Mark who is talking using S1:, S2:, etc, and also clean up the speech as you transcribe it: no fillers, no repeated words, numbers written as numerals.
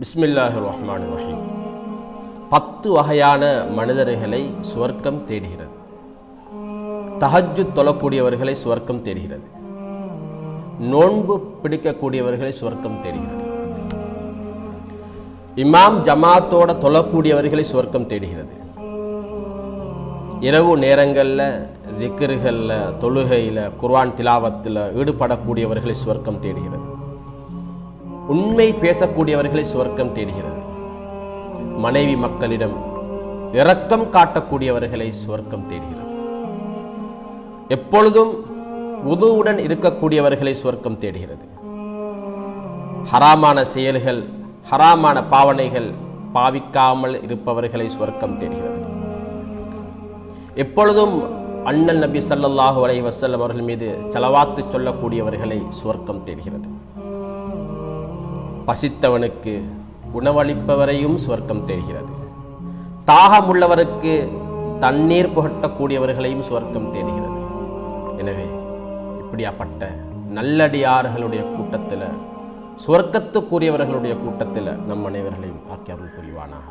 S1: பிஸ்மில்லாஹிர் ரஹ்மானிர் ரஹீம். 10 வகையான மனிதர்களை சுவர்க்கம் தேடுகிறது. தஹஜ்ஜுத் தொழக்கூடியவர்களை சுவர்க்கம் தேடுகிறது. நோன்பு பிடிக்கக்கூடியவர்களை சுவர்க்கம் தேடுகிறது. இமாம் ஜமாத்தோட தொழக்கூடியவர்களை சுவர்க்கம் தேடுகிறது. இரவு நேரங்களில் திக்ருகளில், தொழுகையில், குர்ஆன் திலாவத்தில் ஈடுபடக்கூடியவர்களை சுவர்க்கம் தேடுகிறது. உண்மை பேசக்கூடியவர்களை சுவர்க்கம் தேடுகிறது. மனைவி மக்களிடம் இரக்கம் காட்டக்கூடியவர்களை சுவர்க்கம் தேடுகிறது. எப்பொழுதும் உதுவுடன் இருக்கக்கூடியவர்களை சுவர்க்கம் தேடுகிறது. ஹராமான செயல்கள், ஹராமான பாவனைகள் பாவிக்காமல் இருப்பவர்களை சுவர்க்கம் தேடுகிறது. எப்பொழுதும் அண்ணல் நபி ஸல்லல்லாஹு அலைஹி வஸல்லம் அவர்கள் மீது ஸலவாத்து சொல்லக்கூடியவர்களை சுவர்க்கம் தேடுகிறது. பசித்தவனுக்கு உணவளிப்பவரையும் சுவர்க்கம் தேடுகிறது. தாகம் உள்ளவருக்கு தண்ணீர் புகட்டக்கூடியவர்களையும் சுவர்க்கம் தேடுகிறது. எனவே இப்படியாப்பட்ட நல்லடியார்களுடைய கூட்டத்தில், சுவர்க்கத்துக்குரியவர்களுடைய கூட்டத்தில் நம் அனைவர்களையும் ஆக்கி அருள் புரிவானாக.